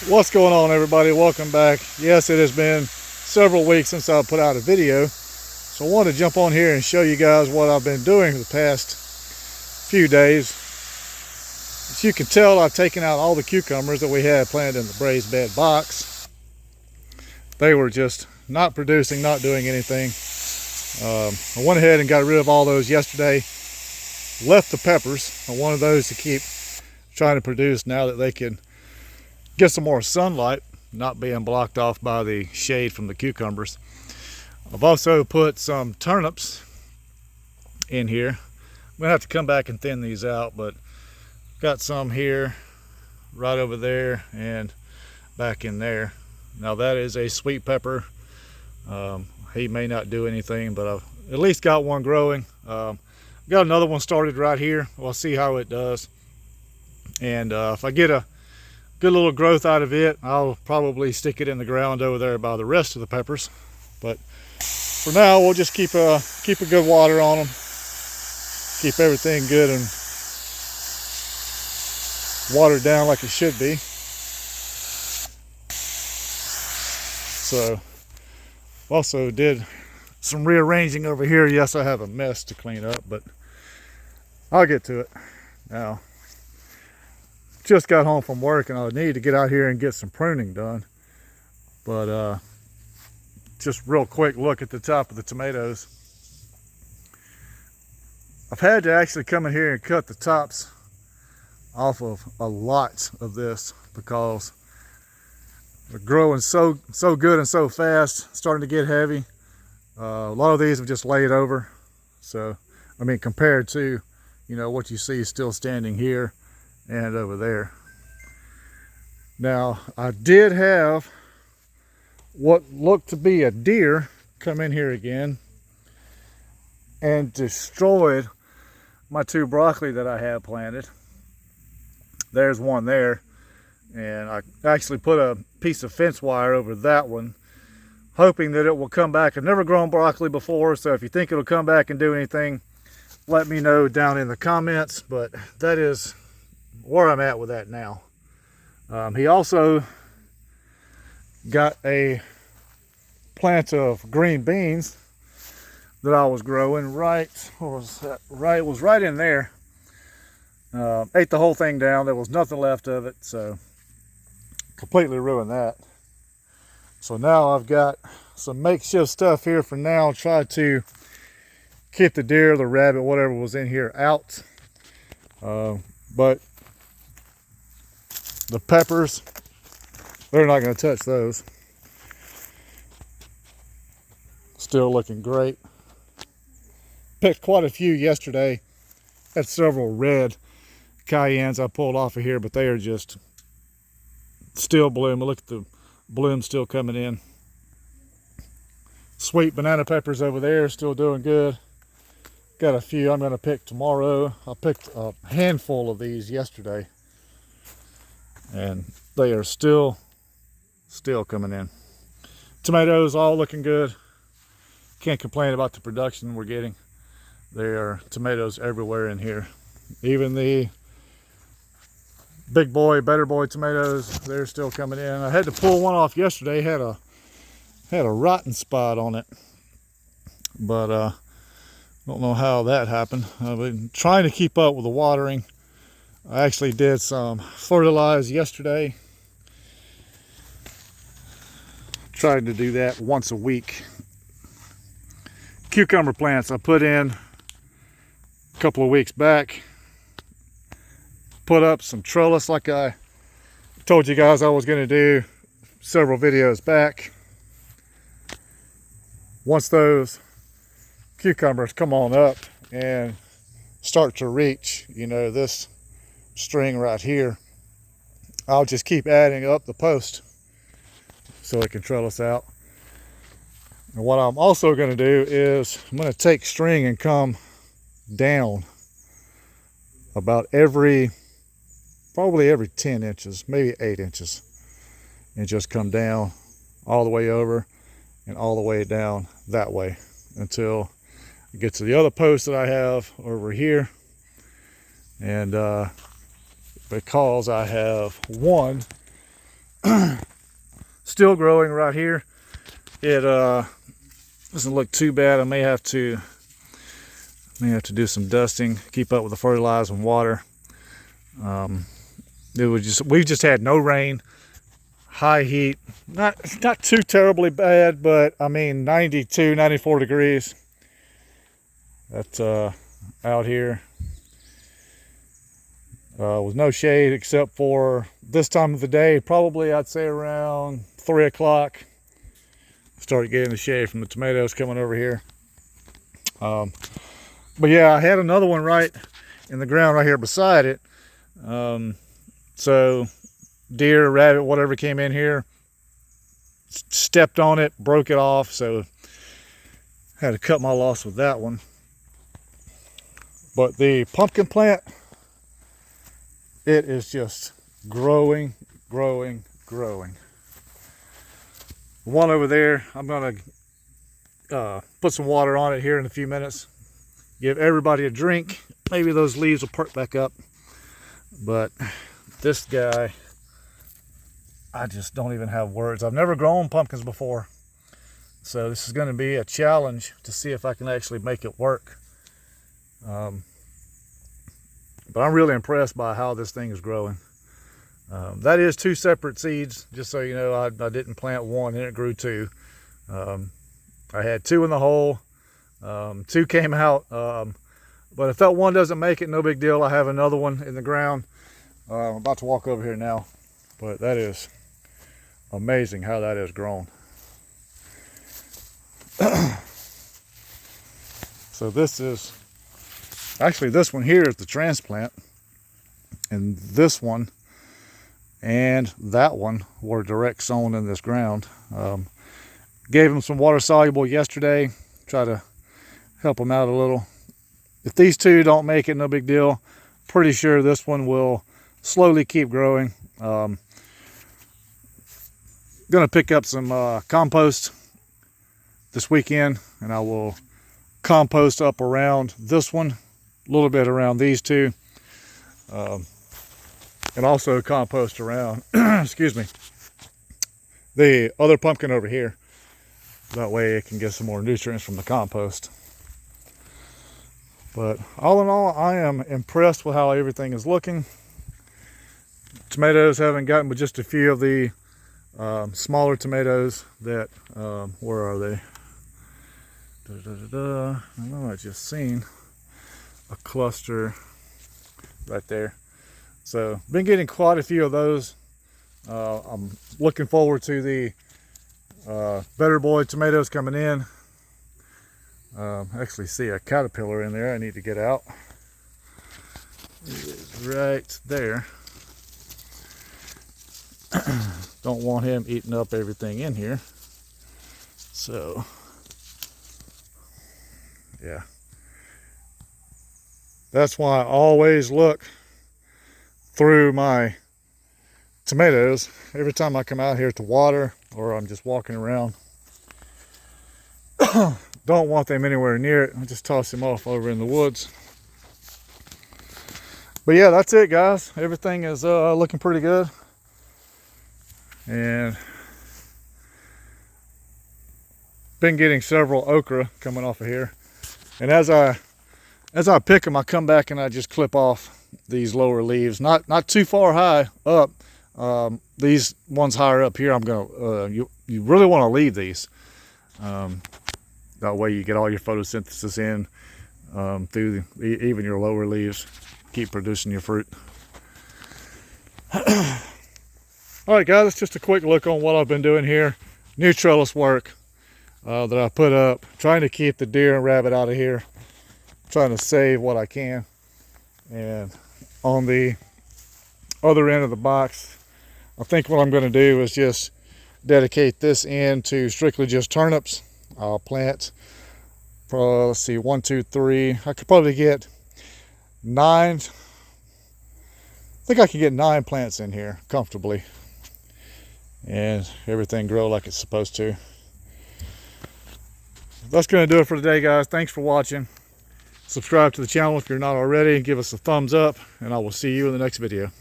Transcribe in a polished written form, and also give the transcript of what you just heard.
What's going on, everybody? Welcome back. Yes, it has been several weeks since I put out a video, so I wanted to jump on here and show you guys what I've been doing for the past few days. As you can tell, I've taken out all the cucumbers that we had planted in the raised bed box. They were just not producing, not doing anything. I went ahead and got rid of all those yesterday. Left the peppers. I wanted those to keep trying to produce now that they can get some more sunlight, not being blocked off by the shade from the cucumbers. I've also put some turnips in here. I'm gonna have to come back and thin these out, but got some here, right over there, and back in there. Now that is a sweet pepper. He may not do anything, but I've at least got one growing. Got another one started right here. We'll see how it does. And if I get a good little growth out of it, I'll probably stick it in the ground over there by the rest of the peppers. But for now, we'll just keep a good water on them, keep everything good and watered down like it should be. So also did some rearranging over here. Yes, I have a mess to clean up, but I'll get to it. Now, just got home from work and I need to get out here and get some pruning done. But just real quick look at the top of the tomatoes. I've had to actually come in here and cut the tops off of a lot of this because they're growing so good and so fast, starting to get heavy. A lot of these have just laid over. So, I mean, compared to, you know, what you see still standing here and over there. Now, I did have what looked to be a deer come in here again and destroyed my two broccoli that I had planted. There's one there, and I actually put a piece of fence wire over that one, hoping that it will come back. I've never grown broccoli before, so if you think it'll come back and do anything, let me know down in the comments. But that is where I'm at with that now. He also got a plant of green beans that I was growing right, what was that? Right, it was right in there. Ate the whole thing down. There was nothing left of it, so completely ruined that. So now I've got some makeshift stuff here for now. Try to keep the deer, the rabbit, whatever was in here out. But the peppers, they're not going to touch those. Still looking great. Picked quite a few yesterday. Had several red cayennes I pulled off of here, but they are just still blooming. Look at the bloom still coming in. Sweet banana peppers over there, still doing good. Got a few I'm going to pick tomorrow. I picked a handful of these yesterday, and they are still coming in. Tomatoes all looking good. Can't complain about the production we're getting. There are tomatoes everywhere in here. Even the big boy, better boy tomatoes, they're still coming in. I had to pull one off yesterday. Had a rotten spot on it, but don't know how that happened. I've been trying to keep up with the watering. I actually did some fertilize yesterday. Tried to do that once a week. Cucumber plants I put in a couple of weeks back. Put up some trellis like I told you guys I was going to do several videos back. Once those cucumbers come on up and start to reach, you know, this string right here, I'll just keep adding up the post so it can trellis out. And what I'm also going to do is I'm going to take string and come down about probably every 10 inches, maybe 8 inches, and just come down all the way over and all the way down that way until I get to the other post that I have over here. And because I have one Still growing right here. It doesn't look too bad. I may have to do some dusting, keep up with the fertilizer and water. We've just had no rain, high heat, not too terribly bad, but I mean 92, 94 degrees. That's out here with no shade except for this time of the day. Probably I'd say around 3 o'clock. Start getting the shade from the tomatoes coming over here. But yeah, I had another one right in the ground right here beside it. So deer, rabbit, whatever came in here, stepped on it, broke it off. So had to cut my loss with that one. But the pumpkin plant, it is just growing, growing, growing. The one over there, I'm gonna put some water on it here in a few minutes. Give everybody a drink. Maybe those leaves will perk back up. But this guy, I just don't even have words. I've never grown pumpkins before. So this is gonna be a challenge to see if I can actually make it work. But I'm really impressed by how this thing is growing. That is 2 separate seeds, just so you know. I didn't plant one and it grew 2. I had 2 in the hole. 2 came out, but if that one doesn't make it, no big deal. I have another one in the ground. I'm about to walk over here now, but that is amazing how that has grown. So this is, actually this one here is the transplant, and this one and that one were direct sown in this ground. Gave them some water soluble yesterday, try to help them out a little. If these 2 don't make it, no big deal. Pretty sure this one will slowly keep growing. Gonna pick up some compost this weekend, and I will compost up around this one, a little bit around these 2, and also compost around excuse me, the other pumpkin over here. That way it can get some more nutrients from the compost. But all in all, I am impressed with how everything is looking. Tomatoes haven't gotten but just a few of the smaller tomatoes that, where are they? I know I just seen a cluster right there. So been getting quite a few of those. I'm looking forward to the Better Boy tomatoes coming in. Actually see a caterpillar in there I need to get out. It is right there. Don't want him eating up everything in here. So yeah, that's why I always look through my tomatoes every time I come out here to water, or I'm just walking around. Don't want them anywhere near it. I just toss them off over in the woods. But yeah, that's it, guys. Everything is looking pretty good, and been getting several okra coming off of here. And as I pick them, I come back and I just clip off these lower leaves, not too far high up. These ones higher up here, I'm gonna you really want to leave these. That way you get all your photosynthesis in through even your lower leaves. Keep producing your fruit. All right, guys, it's just a quick look on what I've been doing here. New trellis work that I put up, trying to keep the deer and rabbit out of here, trying to save what I can. And on the other end of the box, I think what I'm going to do is just dedicate this end to strictly just turnips. I'll plant, let's see, 1, 2, 3. I could probably get 9. I think I can get 9 plants in here comfortably, and everything grow like it's supposed to. That's going to do it for today, guys. Thanks for watching. Subscribe to the channel if you're not already. Give us a thumbs up, and I will see you in the next video.